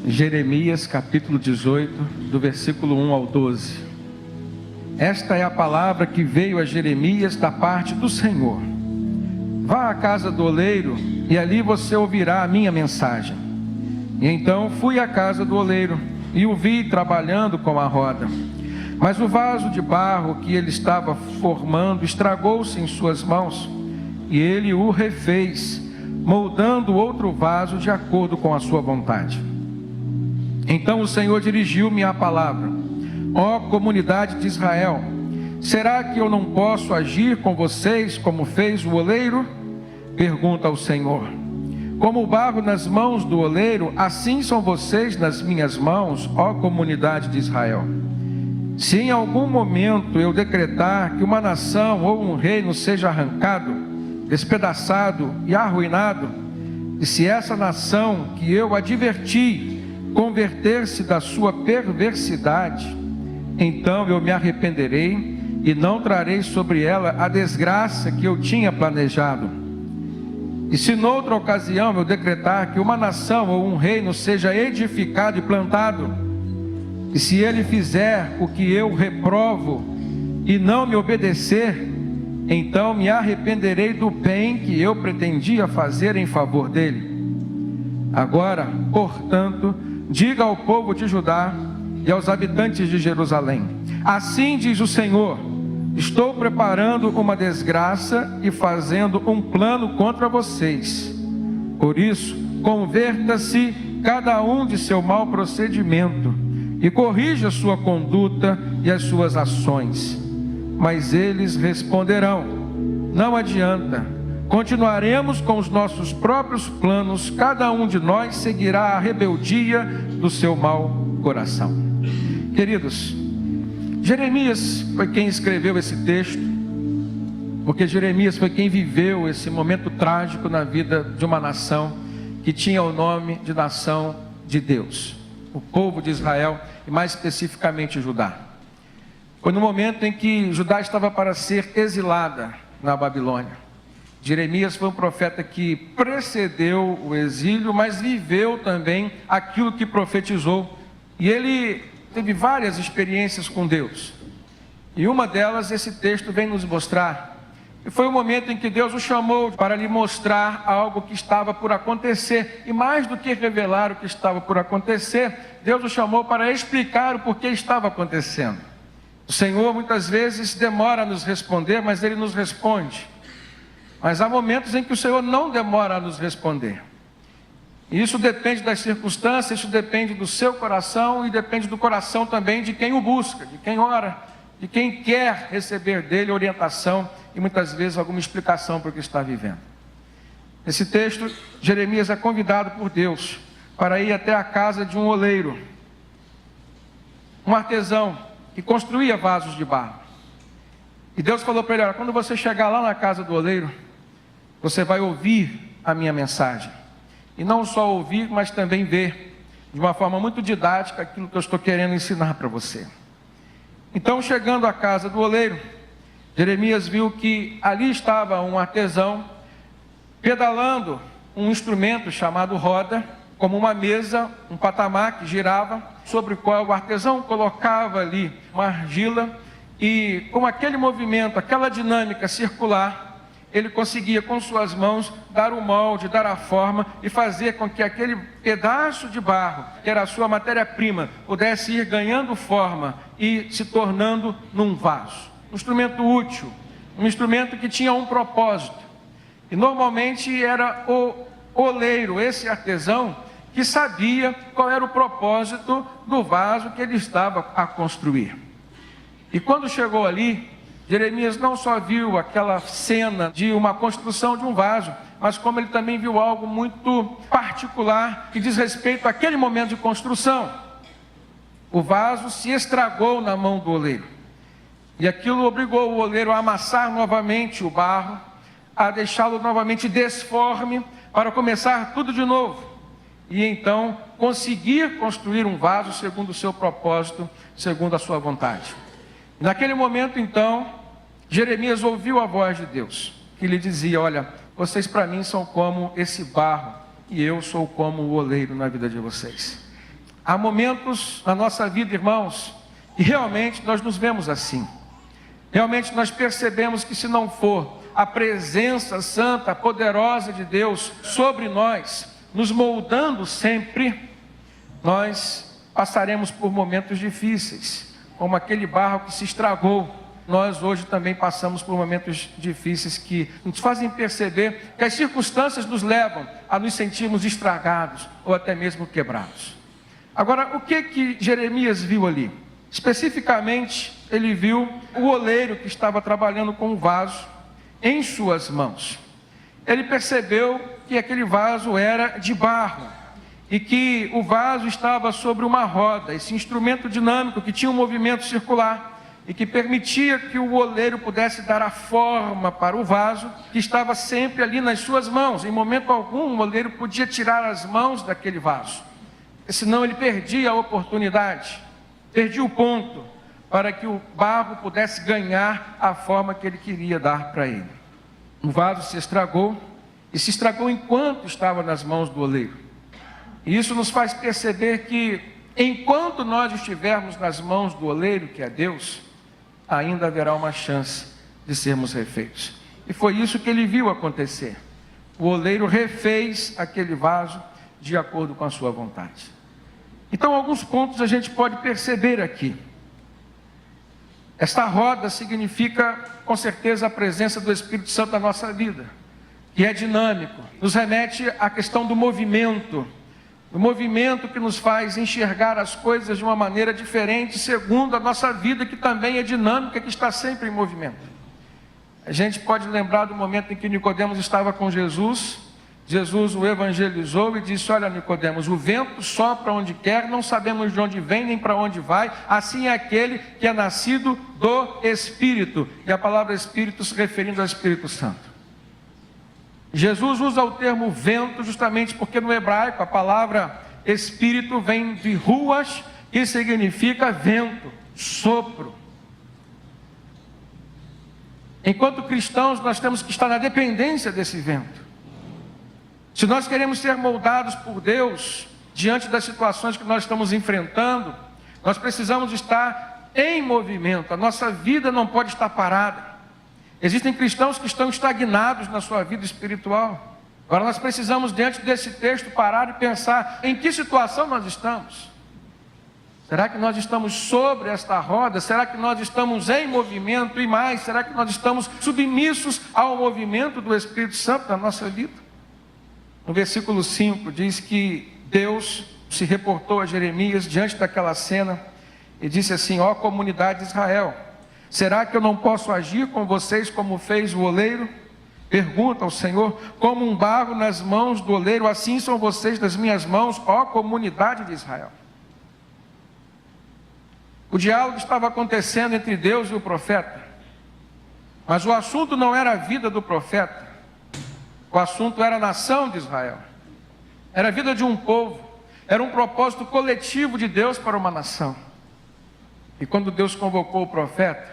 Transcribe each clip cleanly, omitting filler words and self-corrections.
Jeremias capítulo 18, do versículo 1 ao 12. Esta é a palavra que veio a Jeremias da parte do Senhor. Vá à casa do oleiro e ali você ouvirá a minha mensagem. E então fui à casa do oleiro e o vi trabalhando com a roda. Mas o vaso de barro que ele estava formando estragou-se em suas mãos, e ele o refez, moldando outro vaso de acordo com a sua vontade. Então o Senhor dirigiu-me a palavra: ó comunidade de Israel, será que eu não posso agir com vocês como fez o oleiro? Pergunta ao Senhor. Como o barro nas mãos do oleiro, assim são vocês nas minhas mãos, ó comunidade de Israel. Se em algum momento eu decretar que uma nação ou um reino seja arrancado, despedaçado e arruinado, e se essa nação que eu adverti converter-se da sua perversidade, então eu me arrependerei e não trarei sobre ela a desgraça que eu tinha planejado. E se noutra ocasião eu decretar que uma nação ou um reino seja edificado e plantado, e se ele fizer o que eu reprovo e não me obedecer, então me arrependerei do bem que eu pretendia fazer em favor dele. Agora, portanto, diga ao povo de Judá e aos habitantes de Jerusalém: assim diz o Senhor, estou preparando uma desgraça e fazendo um plano contra vocês. Por isso, converta-se cada um de seu mau procedimento e corrija sua conduta e as suas ações. Mas eles responderão: não adianta, continuaremos com os nossos próprios planos, cada um de nós seguirá a rebeldia do seu mau coração. Queridos, Jeremias foi quem escreveu esse texto, porque Jeremias foi quem viveu esse momento trágico na vida de uma nação que tinha o nome de nação de Deus, o povo de Israel, e mais especificamente Judá. Foi no momento em que Judá estava para ser exilada na Babilônia. Jeremias foi um profeta que precedeu o exílio, mas viveu também aquilo que profetizou. E ele teve várias experiências com Deus. E uma delas, esse texto vem nos mostrar. E foi o momento em que Deus o chamou para lhe mostrar algo que estava por acontecer. E mais do que revelar o que estava por acontecer, Deus o chamou para explicar o porquê estava acontecendo. O Senhor muitas vezes demora a nos responder, mas Ele nos responde. Mas há momentos em que o Senhor não demora a nos responder. E isso depende das circunstâncias, isso depende do seu coração e depende do coração também de quem o busca, de quem ora, de quem quer receber dele orientação e muitas vezes alguma explicação para o que está vivendo. Nesse texto, Jeremias é convidado por Deus para ir até a casa de um oleiro, um artesão que construía vasos de barro. E Deus falou para ele: olha, quando você chegar lá na casa do oleiro, você vai ouvir a minha mensagem. E não só ouvir, mas também ver, de uma forma muito didática, aquilo que eu estou querendo ensinar para você. Então, chegando à casa do oleiro, Jeremias viu que ali estava um artesão, pedalando um instrumento chamado roda, como uma mesa, um patamar que girava, sobre o qual o artesão colocava ali uma argila, e com aquele movimento, aquela dinâmica circular, ele conseguia com suas mãos dar o molde, dar a forma e fazer com que aquele pedaço de barro, que era a sua matéria-prima, pudesse ir ganhando forma e se tornando num vaso. Um instrumento útil, um instrumento que tinha um propósito. E normalmente era o oleiro, esse artesão, que sabia qual era o propósito do vaso que ele estava a construir. E quando chegou ali, Jeremias não só viu aquela cena de uma construção de um vaso, mas como ele também viu algo muito particular que diz respeito àquele momento de construção. O vaso se estragou na mão do oleiro. E aquilo obrigou o oleiro a amassar novamente o barro, a deixá-lo novamente desforme, para começar tudo de novo. E então conseguir construir um vaso segundo o seu propósito, segundo a sua vontade. Naquele momento, então, Jeremias ouviu a voz de Deus, que lhe dizia: olha, vocês para mim são como esse barro, e eu sou como o oleiro na vida de vocês. Há momentos na nossa vida, irmãos, que realmente nós nos vemos assim. Realmente nós percebemos que se não for a presença santa, poderosa de Deus sobre nós, nos moldando sempre, nós passaremos por momentos difíceis, como aquele barro que se estragou. Nós hoje também passamos por momentos difíceis que nos fazem perceber que as circunstâncias nos levam a nos sentirmos estragados ou até mesmo quebrados. Agora, o que Jeremias viu ali? Especificamente, ele viu o oleiro que estava trabalhando com o vaso em suas mãos. Ele percebeu que aquele vaso era de barro e que o vaso estava sobre uma roda, esse instrumento dinâmico que tinha um movimento circular e que permitia que o oleiro pudesse dar a forma para o vaso que estava sempre ali nas suas mãos. Em momento algum o oleiro podia tirar as mãos daquele vaso, senão ele perdia a oportunidade, perdia o ponto para que o barro pudesse ganhar a forma que ele queria dar para ele. O vaso se estragou, e se estragou enquanto estava nas mãos do oleiro. E isso nos faz perceber que enquanto nós estivermos nas mãos do oleiro, que é Deus, ainda haverá uma chance de sermos refeitos. E foi isso que ele viu acontecer. O oleiro refez aquele vaso de acordo com a sua vontade. Então, alguns pontos a gente pode perceber aqui. Esta roda significa, com certeza, a presença do Espírito Santo na nossa vida, que é dinâmico, nos remete à questão do movimento, o movimento que nos faz enxergar as coisas de uma maneira diferente, segundo a nossa vida, que também é dinâmica, que está sempre em movimento. A gente pode lembrar do momento em que Nicodemos estava com Jesus. Jesus o evangelizou e disse: olha, Nicodemos, o vento sopra onde quer, não sabemos de onde vem nem para onde vai, assim é aquele que é nascido do Espírito. E a palavra Espírito se referindo ao Espírito Santo. Jesus usa o termo vento justamente porque no hebraico a palavra Espírito vem de ruas, que significa vento, sopro. Enquanto cristãos, nós temos que estar na dependência desse vento. Se nós queremos ser moldados por Deus, diante das situações que nós estamos enfrentando, nós precisamos estar em movimento. A nossa vida não pode estar parada. Existem cristãos que estão estagnados na sua vida espiritual. Agora nós precisamos, diante desse texto, parar e pensar em que situação nós estamos. Será que nós estamos sobre esta roda? Será que nós estamos em movimento? E mais, será que nós estamos submissos ao movimento do Espírito Santo na nossa vida? No versículo 5 diz que Deus se reportou a Jeremias diante daquela cena e disse assim: ó comunidade de Israel, será que eu não posso agir com vocês como fez o oleiro? Pergunta ao Senhor: como um barro nas mãos do oleiro, assim são vocês nas minhas mãos, ó comunidade de Israel. O diálogo estava acontecendo entre Deus e o profeta, mas o assunto não era a vida do profeta, o assunto era a nação de Israel, era a vida de um povo, era um propósito coletivo de Deus para uma nação. E quando Deus convocou o profeta,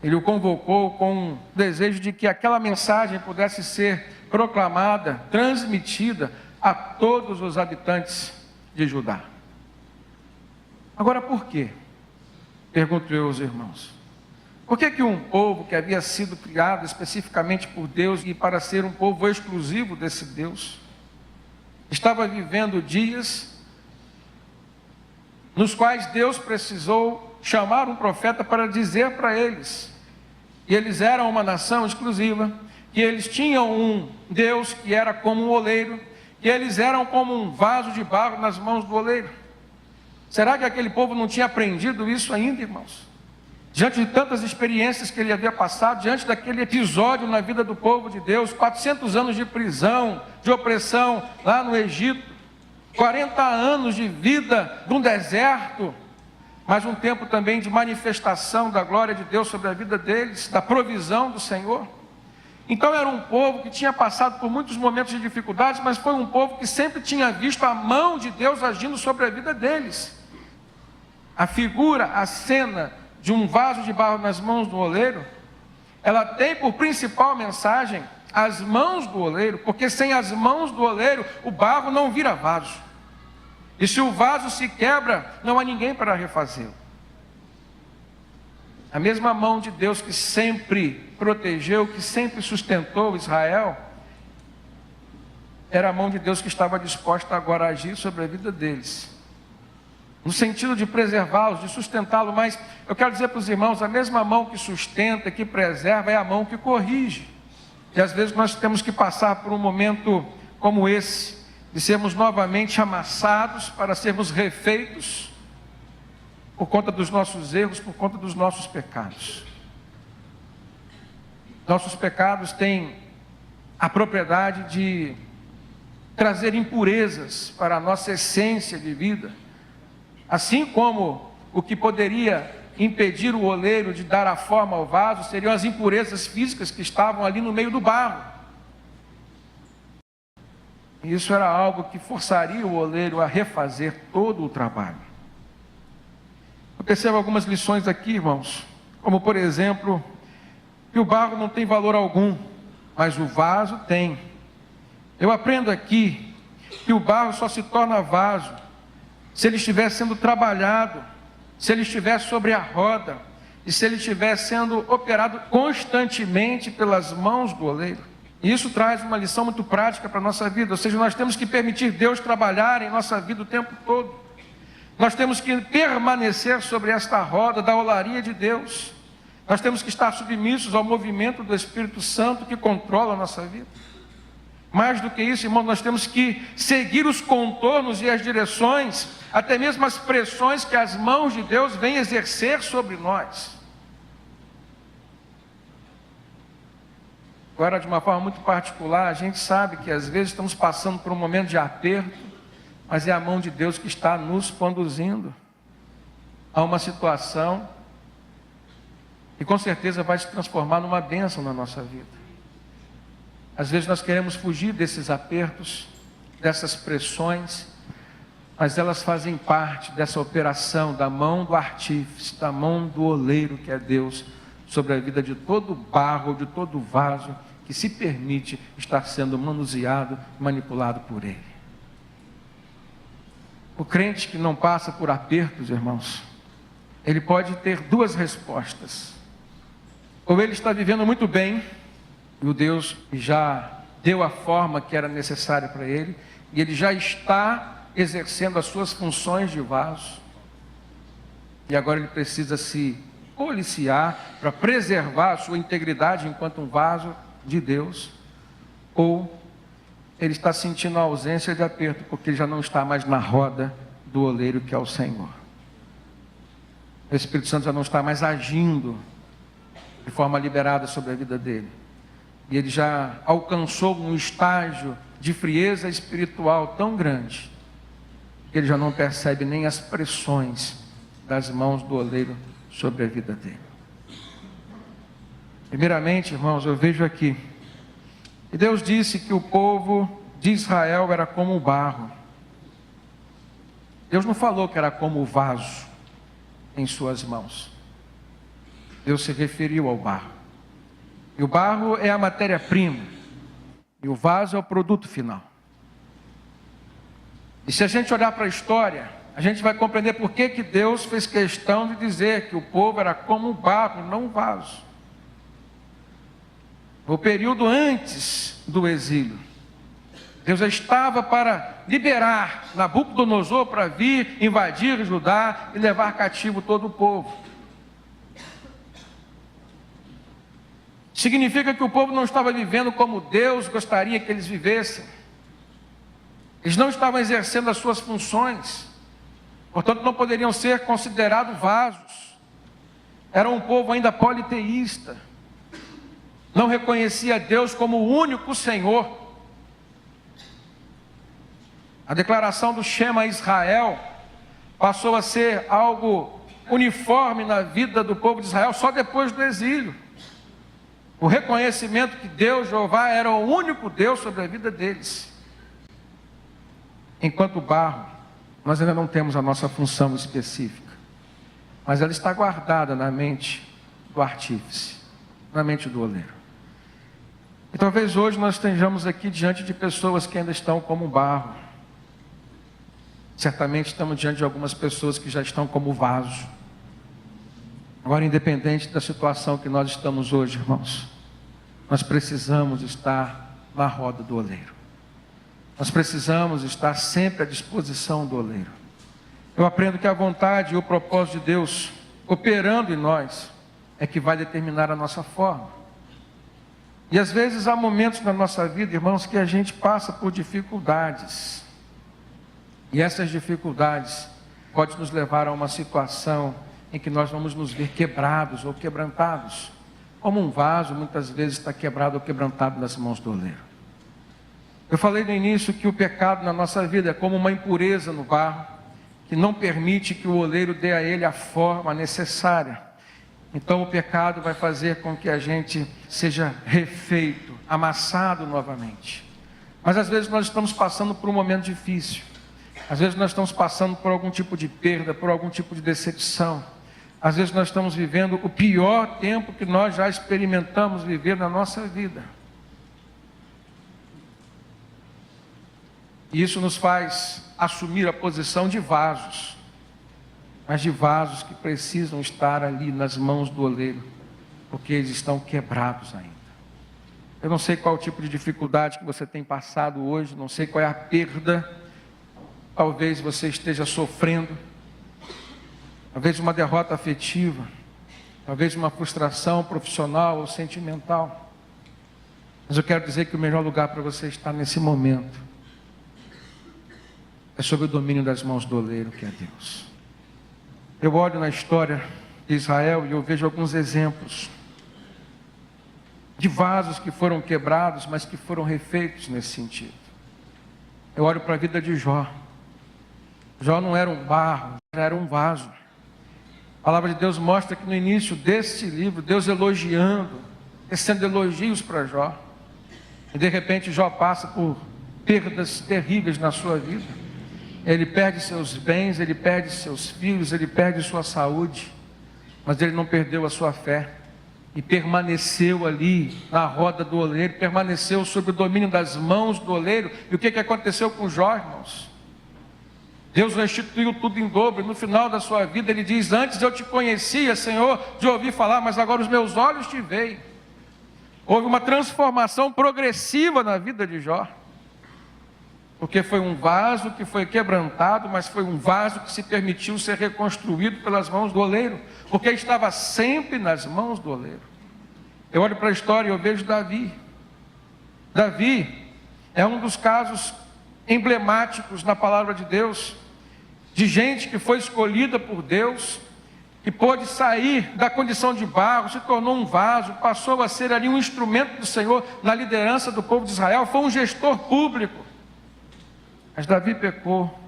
Ele o convocou com o desejo de que aquela mensagem pudesse ser proclamada, transmitida a todos os habitantes de Judá. Agora, por quê? Pergunto eu aos irmãos. Por que um povo que havia sido criado especificamente por Deus e para ser um povo exclusivo desse Deus, estava vivendo dias nos quais Deus precisou chamar um profeta para dizer para eles que eles eram uma nação exclusiva, que eles tinham um Deus que era como um oleiro, que eles eram como um vaso de barro nas mãos do oleiro? Será que aquele povo não tinha aprendido isso ainda, irmãos? Diante de tantas experiências que ele havia passado, diante daquele episódio na vida do povo de Deus, 400 anos de prisão, de opressão lá no Egito, 40 anos de vida num deserto, mas um tempo também de manifestação da glória de Deus sobre a vida deles, da provisão do Senhor. Então era um povo que tinha passado por muitos momentos de dificuldades, mas foi um povo que sempre tinha visto a mão de Deus agindo sobre a vida deles. A figura, a cena de um vaso de barro nas mãos do oleiro, ela tem por principal mensagem as mãos do oleiro, porque sem as mãos do oleiro o barro não vira vaso. E se o vaso se quebra, não há ninguém para refazê-lo. A mesma mão de Deus que sempre protegeu, que sempre sustentou Israel, era a mão de Deus que estava disposta agora a agir sobre a vida deles, no sentido de preservá-los, de sustentá-los. Mas eu quero dizer para os irmãos, a mesma mão que sustenta, que preserva, é a mão que corrige. E às vezes nós temos que passar por um momento como esse, de sermos novamente amassados para sermos refeitos, por conta dos nossos erros, por conta dos nossos pecados. Nossos pecados têm a propriedade de trazer impurezas para a nossa essência de vida, assim como o que poderia impedir o oleiro de dar a forma ao vaso seriam as impurezas físicas que estavam ali no meio do barro. E isso era algo que forçaria o oleiro a refazer todo o trabalho. Eu percebo algumas lições aqui, irmãos, como por exemplo, que o barro não tem valor algum, mas o vaso tem. Eu aprendo aqui que o barro só se torna vaso se ele estiver sendo trabalhado, se ele estiver sobre a roda e se ele estiver sendo operado constantemente pelas mãos do oleiro. E isso traz uma lição muito prática para a nossa vida, ou seja, nós temos que permitir Deus trabalhar em nossa vida o tempo todo. Nós temos que permanecer sobre esta roda da olaria de Deus. Nós temos que estar submissos ao movimento do Espírito Santo que controla a nossa vida. Mais do que isso, irmão, nós temos que seguir os contornos e as direções, até mesmo as pressões que as mãos de Deus vêm exercer sobre nós. Agora, de uma forma muito particular, a gente sabe que às vezes estamos passando por um momento de aperto, mas é a mão de Deus que está nos conduzindo a uma situação que com certeza vai se transformar numa bênção na nossa vida. Às vezes nós queremos fugir desses apertos, dessas pressões, mas elas fazem parte dessa operação da mão do artífice, da mão do oleiro que é Deus, sobre a vida de todo barro, de todo vaso que se permite estar sendo manuseado, manipulado por Ele. O crente que não passa por apertos, irmãos, ele pode ter duas respostas. Ou ele está vivendo muito bem, e o Deus já deu a forma que era necessária para ele, e ele já está exercendo as suas funções de vaso, e agora ele precisa se policiar para preservar a sua integridade enquanto um vaso de Deus, ou ele está sentindo a ausência de aperto, porque ele já não está mais na roda do oleiro que é o Senhor. O Espírito Santo já não está mais agindo de forma liberada sobre a vida dele. E ele já alcançou um estágio de frieza espiritual tão grande, que ele já não percebe nem as pressões das mãos do oleiro sobre a vida dele. Primeiramente, irmãos, eu vejo aqui que Deus disse que o povo de Israel era como o barro. Deus não falou que era como o vaso em suas mãos. Deus se referiu ao barro. E o barro é a matéria-prima, e o vaso é o produto final. E se a gente olhar para a história, a gente vai compreender por que Deus fez questão de dizer que o povo era como o barro e não o vaso. No período antes do exílio, Deus já estava para liberar Nabucodonosor para vir invadir Judá e levar cativo todo o povo. Significa que o povo não estava vivendo como Deus gostaria que eles vivessem. Eles não estavam exercendo as suas funções, portanto não poderiam ser considerados vasos. Era um povo ainda politeísta, não reconhecia Deus como o único Senhor. A declaração do Shema Israel passou a ser algo uniforme na vida do povo de Israel só depois do exílio. O reconhecimento que Deus, Jeová, era o único Deus sobre a vida deles. Enquanto barro, nós ainda não temos a nossa função específica, mas ela está guardada na mente do artífice, na mente do oleiro. E talvez hoje nós estejamos aqui diante de pessoas que ainda estão como barro. Certamente estamos diante de algumas pessoas que já estão como vaso. Agora, independente da situação que nós estamos hoje, irmãos, nós precisamos estar na roda do oleiro. Nós precisamos estar sempre à disposição do oleiro. Eu aprendo que a vontade e o propósito de Deus operando em nós é que vai determinar a nossa forma. E às vezes há momentos na nossa vida, irmãos, que a gente passa por dificuldades. E essas dificuldades podem nos levar a uma situação em que nós vamos nos ver quebrados ou quebrantados. Como um vaso muitas vezes está quebrado ou quebrantado nas mãos do oleiro. Eu falei no início que o pecado na nossa vida é como uma impureza no barro, que não permite que o oleiro dê a ele a forma necessária. Então o pecado vai fazer com que a gente seja refeito, amassado novamente. Mas às vezes nós estamos passando por um momento difícil. Às vezes nós estamos passando por algum tipo de perda, por algum tipo de decepção. Às vezes nós estamos vivendo o pior tempo que nós já experimentamos viver na nossa vida. E isso nos faz assumir a posição de vasos, mas de vasos que precisam estar ali nas mãos do oleiro, porque eles estão quebrados ainda. Eu não sei qual o tipo de dificuldade que você tem passado hoje, não sei qual é a perda, talvez você esteja sofrendo, talvez uma derrota afetiva, talvez uma frustração profissional ou sentimental, mas eu quero dizer que o melhor lugar para você estar nesse momento é sob o domínio das mãos do oleiro, que é Deus. Eu olho na história de Israel e eu vejo alguns exemplos de vasos que foram quebrados, mas que foram refeitos nesse sentido. Eu olho para a vida de Jó. Jó não era um barro, era um vaso. A palavra de Deus mostra que no início desse livro, Deus elogiando, tecendo elogios para Jó. E de repente Jó passa por perdas terríveis na sua vida. Ele perde seus bens, ele perde seus filhos, ele perde sua saúde, mas ele não perdeu a sua fé, e permaneceu ali na roda do oleiro, permaneceu sob o domínio das mãos do oleiro. E o que aconteceu com Jó, irmãos? Deus restituiu tudo em dobro. No final da sua vida ele diz: antes eu te conhecia, Senhor, de ouvir falar, mas agora os meus olhos te veem. Houve uma transformação progressiva na vida de Jó. Porque foi um vaso que foi quebrantado, mas foi um vaso que se permitiu ser reconstruído pelas mãos do oleiro, porque estava sempre nas mãos do oleiro. Eu olho para a história e eu vejo Davi. Davi é um dos casos emblemáticos na palavra de Deus, de gente que foi escolhida por Deus, que pôde sair da condição de barro, se tornou um vaso, passou a ser ali um instrumento do Senhor na liderança do povo de Israel, foi um gestor público. Mas Davi pecou,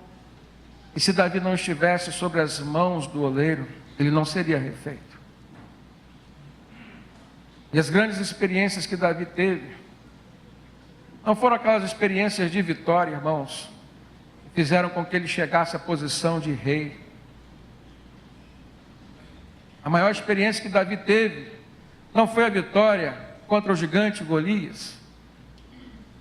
e se Davi não estivesse sobre as mãos do oleiro, ele não seria refeito. E as grandes experiências que Davi teve, não foram aquelas experiências de vitória, irmãos, que fizeram com que ele chegasse à posição de rei. A maior experiência que Davi teve, não foi a vitória contra o gigante Golias.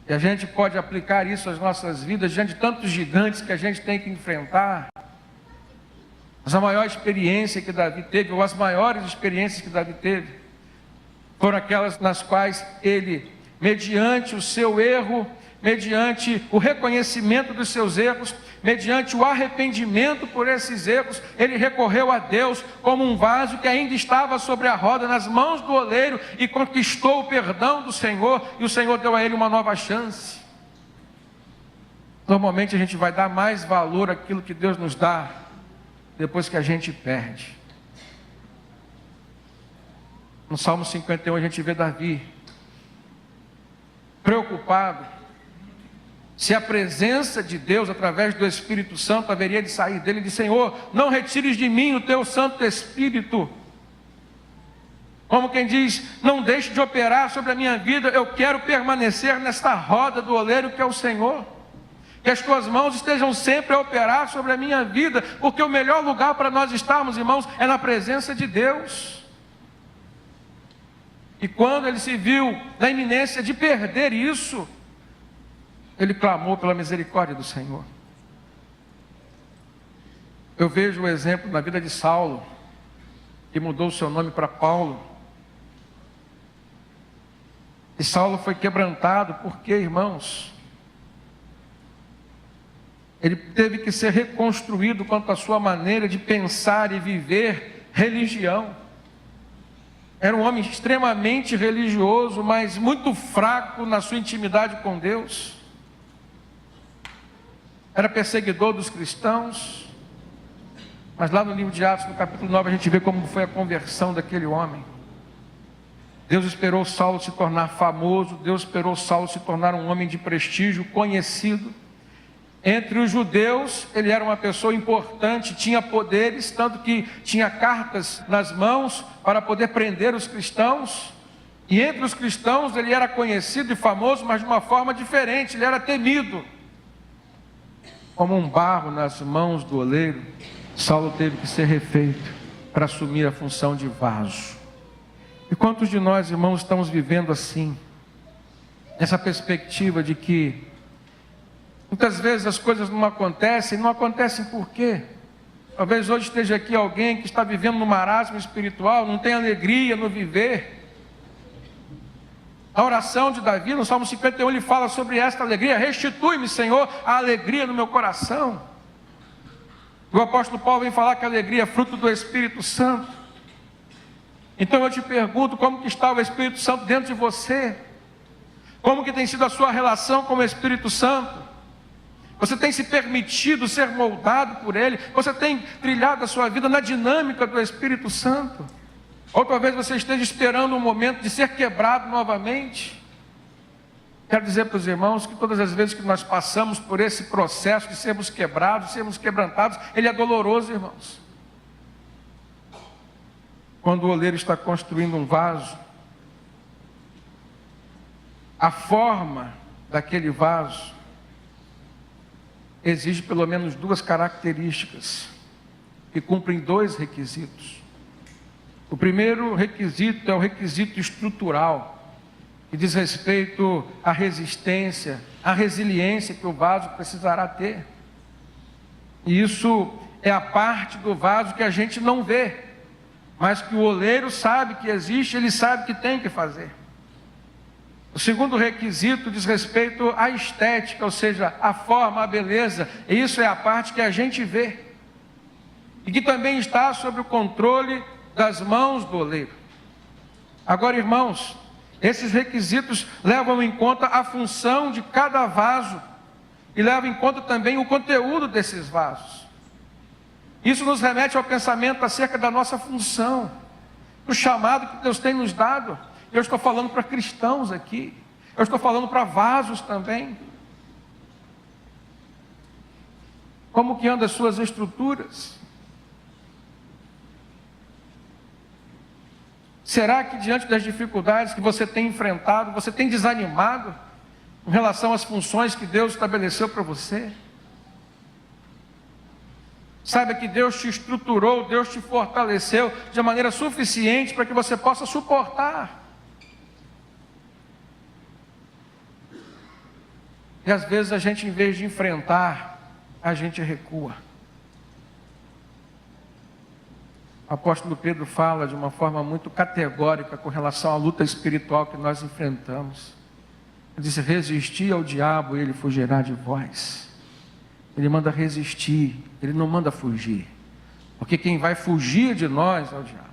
E a gente pode aplicar isso às nossas vidas, diante de tantos gigantes que a gente tem que enfrentar. Mas a maior experiência que Davi teve, ou as maiores experiências que Davi teve, foram aquelas nas quais ele, mediante o seu erro, mediante o reconhecimento dos seus erros, mediante o arrependimento por esses erros, ele recorreu a Deus como um vaso que ainda estava sobre a roda nas mãos do oleiro e conquistou o perdão do Senhor, e o Senhor deu a ele uma nova chance. Normalmente a gente vai dar mais valor àquilo que Deus nos dá depois que a gente perde. No Salmo 51 a gente vê Davi preocupado se a presença de Deus, através do Espírito Santo, haveria de sair dele. Ele disse: Senhor, não retires de mim o teu Santo Espírito. Como quem diz: não deixe de operar sobre a minha vida, eu quero permanecer nesta roda do oleiro que é o Senhor. Que as tuas mãos estejam sempre a operar sobre a minha vida, porque o melhor lugar para nós estarmos, irmãos, é na presença de Deus. E quando ele se viu na iminência de perder isso, ele clamou pela misericórdia do Senhor. Eu vejo o exemplo na vida de Saulo, que mudou o seu nome para Paulo. E Saulo foi quebrantado, porque, irmãos, ele teve que ser reconstruído quanto à sua maneira de pensar e viver religião. Era um homem extremamente religioso, mas muito fraco na sua intimidade com Deus. Era perseguidor dos cristãos. Mas lá no livro de Atos, no capítulo 9, a gente vê como foi a conversão daquele homem. Deus esperou Saulo se tornar famoso, Deus esperou Saulo se tornar um homem de prestígio, conhecido. Entre os judeus, ele era uma pessoa importante, tinha poderes, tanto que tinha cartas nas mãos para poder prender os cristãos. E entre os cristãos, ele era conhecido e famoso, mas de uma forma diferente, ele era temido. Como um barro nas mãos do oleiro, Saulo teve que ser refeito para assumir a função de vaso. E quantos de nós, irmãos, estamos vivendo assim? Essa perspectiva de que muitas vezes as coisas não acontecem por quê? Talvez hoje esteja aqui alguém que está vivendo no marasmo espiritual, não tem alegria no viver. A oração de Davi, no Salmo 51, ele fala sobre esta alegria: restitui-me, Senhor, a alegria no meu coração. O apóstolo Paulo vem falar que a alegria é fruto do Espírito Santo. Então eu te pergunto, como que está o Espírito Santo dentro de você? Como que tem sido a sua relação com o Espírito Santo? Você tem se permitido ser moldado por Ele? Você tem trilhado a sua vida na dinâmica do Espírito Santo? Ou talvez você esteja esperando um momento de ser quebrado novamente? Quero dizer para os irmãos que todas as vezes que nós passamos por esse processo de sermos quebrados, sermos quebrantados, ele é doloroso, irmãos. Quando o oleiro está construindo um vaso, a forma daquele vaso exige pelo menos duas características que cumprem dois requisitos. O primeiro requisito é o requisito estrutural, que diz respeito à resistência, à resiliência que o vaso precisará ter. E isso é a parte do vaso que a gente não vê, mas que o oleiro sabe que existe, ele sabe que tem que fazer. O segundo requisito diz respeito à estética, ou seja, a forma, a beleza. E isso é a parte que a gente vê, e que também está sob o controle das mãos do oleiro. Agora, irmãos, esses requisitos levam em conta a função de cada vaso, e levam em conta também o conteúdo desses vasos. Isso nos remete ao pensamento acerca da nossa função, do chamado que Deus tem nos dado. Eu estou falando para cristãos aqui, eu estou falando para vasos também. Como que andam as suas estruturas? Será que diante das dificuldades que você tem enfrentado, você tem desanimado em relação às funções que Deus estabeleceu para você? Saiba que Deus te estruturou, Deus te fortaleceu de maneira suficiente para que você possa suportar. E às vezes a gente, em vez de enfrentar, a gente recua. O apóstolo Pedro fala de uma forma muito categórica com relação à luta espiritual que nós enfrentamos. Ele disse: resisti ao diabo e ele fugirá de vós. Ele manda resistir, ele não manda fugir, porque quem vai fugir de nós é o diabo.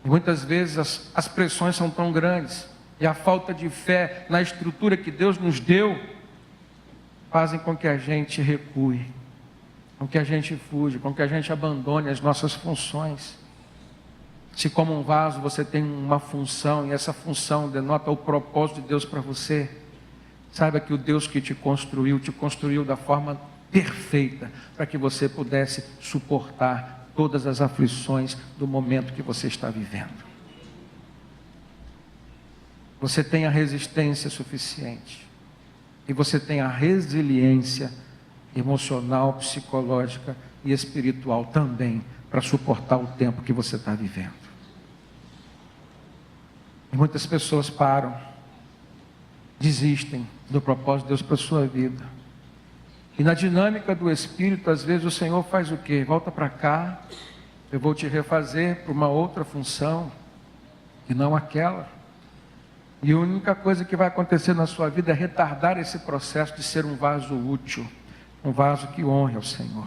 E muitas vezes as pressões são tão grandes, e a falta de fé na estrutura que Deus nos deu, fazem com que a gente recue, com que a gente fuja, com que a gente abandone as nossas funções. Se como um vaso você tem uma função, e essa função denota o propósito de Deus para você, saiba que o Deus que te construiu da forma perfeita, para que você pudesse suportar todas as aflições do momento que você está vivendo. Você tem a resistência suficiente, e você tem a resiliência emocional, psicológica e espiritual também, para suportar o tempo que você está vivendo. E muitas pessoas param, desistem do propósito de Deus para a sua vida, E na dinâmica do Espírito, às vezes o Senhor faz o quê? Volta para cá, eu vou te refazer para uma outra função, e não aquela. E a única coisa que vai acontecer na sua vida é retardar esse processo de ser um vaso útil, um vaso que honre ao Senhor.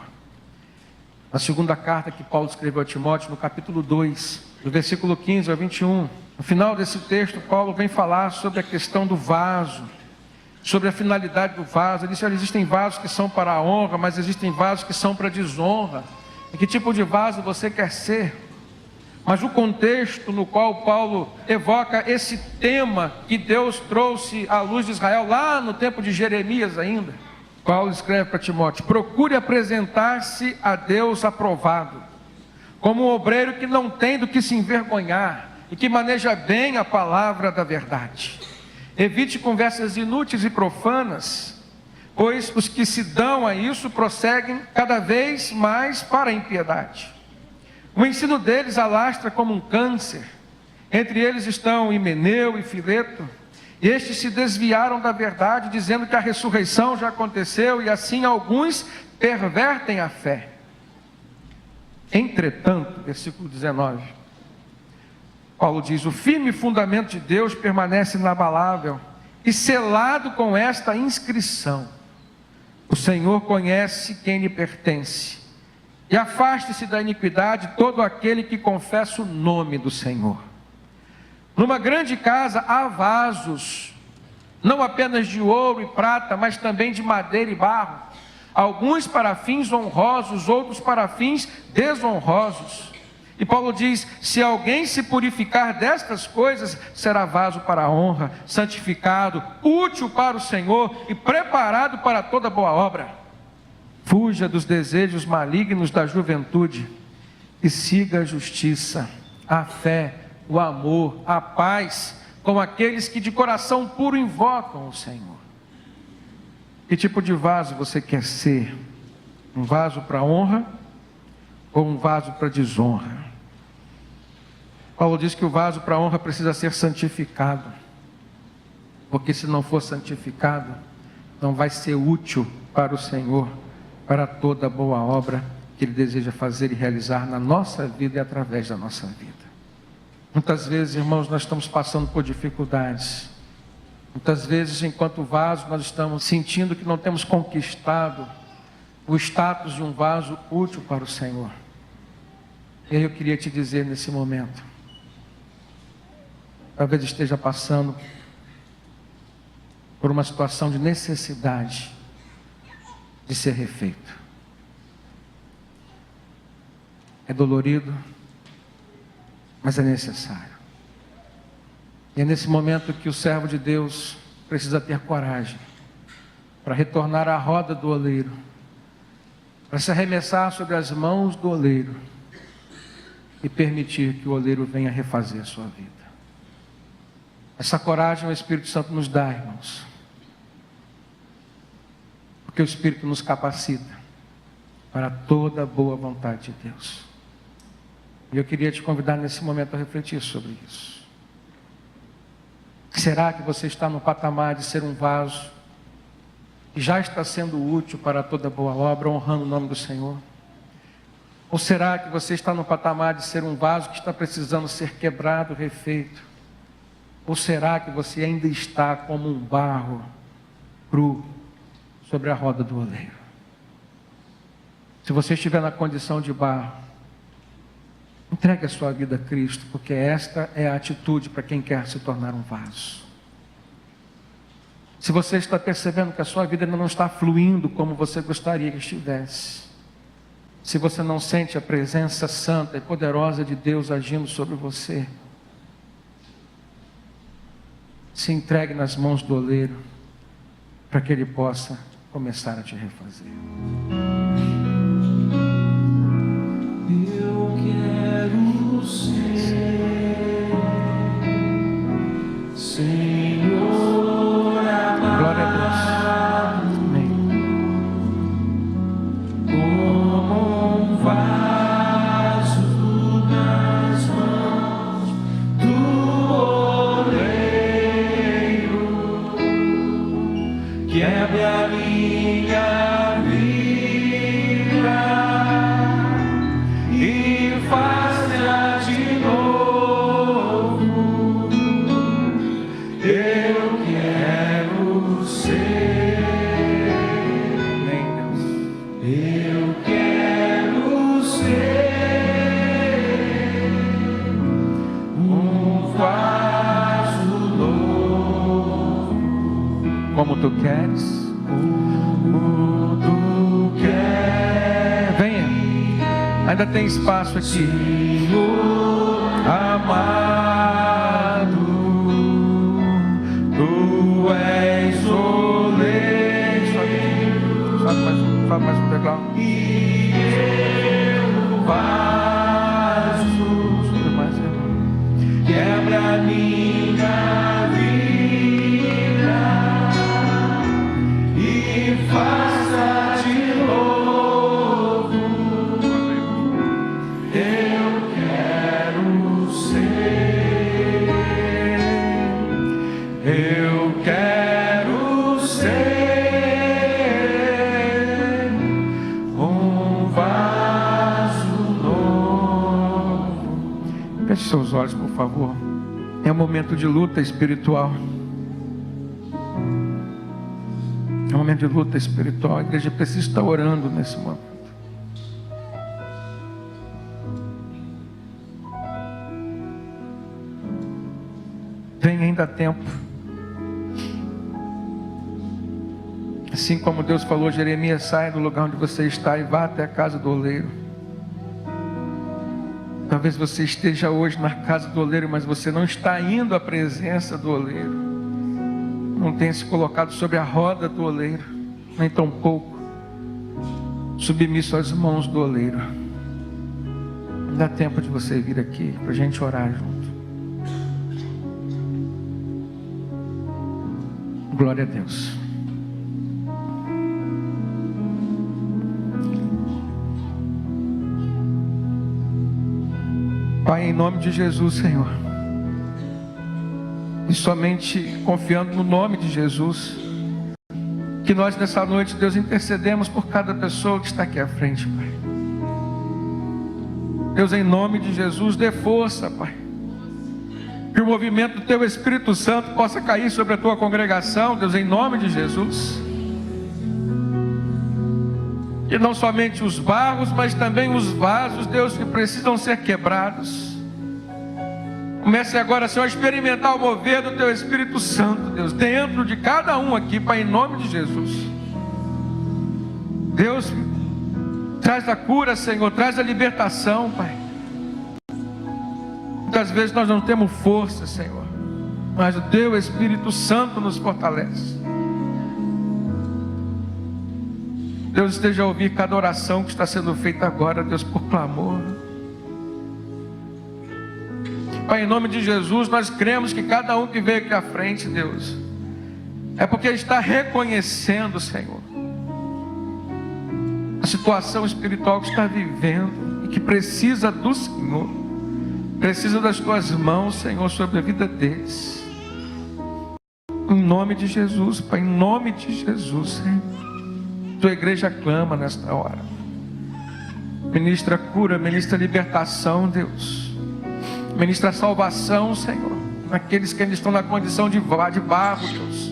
Na segunda carta que Paulo escreveu a Timóteo, no capítulo 2, do versículo 15 ao 21, no final desse texto, Paulo vem falar sobre a questão do vaso, sobre a finalidade do vaso. Ele diz: existem vasos que são para a honra, mas existem vasos que são para a desonra. E que tipo de vaso você quer ser? Mas o contexto no qual Paulo evoca esse tema que Deus trouxe à luz de Israel, lá no tempo de Jeremias ainda, Paulo escreve para Timóteo: procure apresentar-se a Deus aprovado, como um obreiro que não tem do que se envergonhar, e que maneja bem a palavra da verdade. Evite conversas inúteis e profanas, pois os que se dão a isso prosseguem cada vez mais para a impiedade. O ensino deles alastra como um câncer. Entre eles estão Himeneu e Fileto. Estes se desviaram da verdade, dizendo que a ressurreição já aconteceu, e assim alguns pervertem a fé. Entretanto, versículo 19, Paulo diz: o firme fundamento de Deus permanece inabalável, e selado com esta inscrição: o Senhor conhece quem lhe pertence, e afaste-se da iniquidade todo aquele que confessa o nome do Senhor. Numa grande casa há vasos, não apenas de ouro e prata, mas também de madeira e barro, alguns para fins honrosos, outros para fins desonrosos. E Paulo diz: se alguém se purificar destas coisas, será vaso para a honra, santificado, útil para o Senhor e preparado para toda boa obra. Fuja dos desejos malignos da juventude e siga a justiça, a fé, o amor, a paz com aqueles que de coração puro invocam o Senhor. Que tipo de vaso você quer ser? Um vaso para honra ou um vaso para desonra? Paulo diz que o vaso para honra precisa ser santificado, porque se não for santificado, não vai ser útil para o Senhor, para toda boa obra que Ele deseja fazer e realizar na nossa vida e através da nossa vida. Muitas vezes, irmãos, nós estamos passando por dificuldades. Muitas vezes, enquanto vaso, nós estamos sentindo que não temos conquistado o status de um vaso útil para o Senhor. E aí eu queria te dizer nesse momento, talvez esteja passando por uma situação de necessidade de ser refeito. É dolorido, mas é necessário. E é nesse momento que o servo de Deus precisa ter coragem para retornar à roda do oleiro, para se arremessar sobre as mãos do oleiro e permitir que o oleiro venha refazer a sua vida. Essa coragem o Espírito Santo nos dá, irmãos, porque o Espírito nos capacita para toda a boa vontade de Deus. E eu queria te convidar nesse momento a refletir sobre isso. Será que você está no patamar de ser um vaso que já está sendo útil para toda boa obra, honrando o nome do Senhor? Ou será que você está no patamar de ser um vaso que está precisando ser quebrado, refeito? Ou será que você ainda está como um barro cru sobre a roda do oleiro? Se você estiver na condição de barro, entregue a sua vida a Cristo, porque esta é a atitude para quem quer se tornar um vaso. Se você está percebendo que a sua vida ainda não está fluindo como você gostaria que estivesse, se você não sente a presença santa e poderosa de Deus agindo sobre você, se entregue nas mãos do oleiro, para que Ele possa começar a te refazer. Eu quero ser, Senhor amado. Glória a Deus. Amém. Como um vaso nas mãos do oleiro, quebre a minha Ainda tem espaço aqui. Amado, tu és oleiro. Sobe mais um degrau. E eu vaso. Sobe mais, quebra minha vida e faça de novo. Eu quero ser. Eu quero ser um vaso novo. Feche seus olhos, por favor. É um momento de luta espiritual. É um momento de luta espiritual. A igreja precisa estar orando nesse momento. Tem ainda tempo. Assim como Deus falou, Jeremias, saia do lugar onde você está e vá até a casa do oleiro. Talvez você esteja hoje na casa do oleiro, mas você não está indo à presença do oleiro. Não tem se colocado sobre a roda do oleiro, nem tão pouco submisso às mãos do oleiro. Dá tempo de você vir aqui para a gente orar junto. Glória a Deus. Pai, em nome de Jesus, Senhor, e somente confiando no nome de Jesus, que nós nessa noite, Deus, intercedemos por cada pessoa que está aqui à frente, Pai. Deus, em nome de Jesus, dê força, Pai, que o movimento do Teu Espírito Santo possa cair sobre a Tua congregação, Deus, em nome de Jesus. E não somente os barros, mas também os vasos, Deus, que precisam ser quebrados. Comece agora, Senhor, a experimentar o mover do Teu Espírito Santo, Deus, dentro de cada um aqui, Pai, em nome de Jesus. Deus, traz a cura, Senhor, traz a libertação, Pai. Muitas vezes nós não temos força, Senhor, mas o Teu Espírito Santo nos fortalece. Deus, esteja a ouvir cada oração que está sendo feita agora, Deus, por clamor. Pai, em nome de Jesus, nós cremos que cada um que veio aqui à frente, Deus, é porque está reconhecendo, Senhor, a situação espiritual que está vivendo e que precisa do Senhor, precisa das Tuas mãos, Senhor, sobre a vida deles. Em nome de Jesus, Pai, em nome de Jesus, Senhor. Tua igreja clama nesta hora. Ministra cura, ministra libertação, Deus. Ministra salvação, Senhor, naqueles que ainda estão na condição de barro, Deus.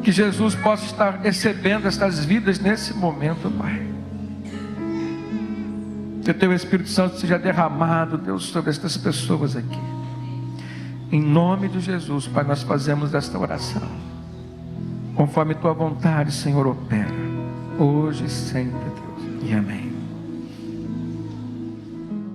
Que Jesus possa estar recebendo estas vidas nesse momento, Pai. Que o Teu Espírito Santo seja derramado, Deus, sobre estas pessoas aqui. Em nome de Jesus, Pai, nós fazemos esta oração. Conforme Tua vontade, Senhor, opera, hoje e sempre, Deus. E amém.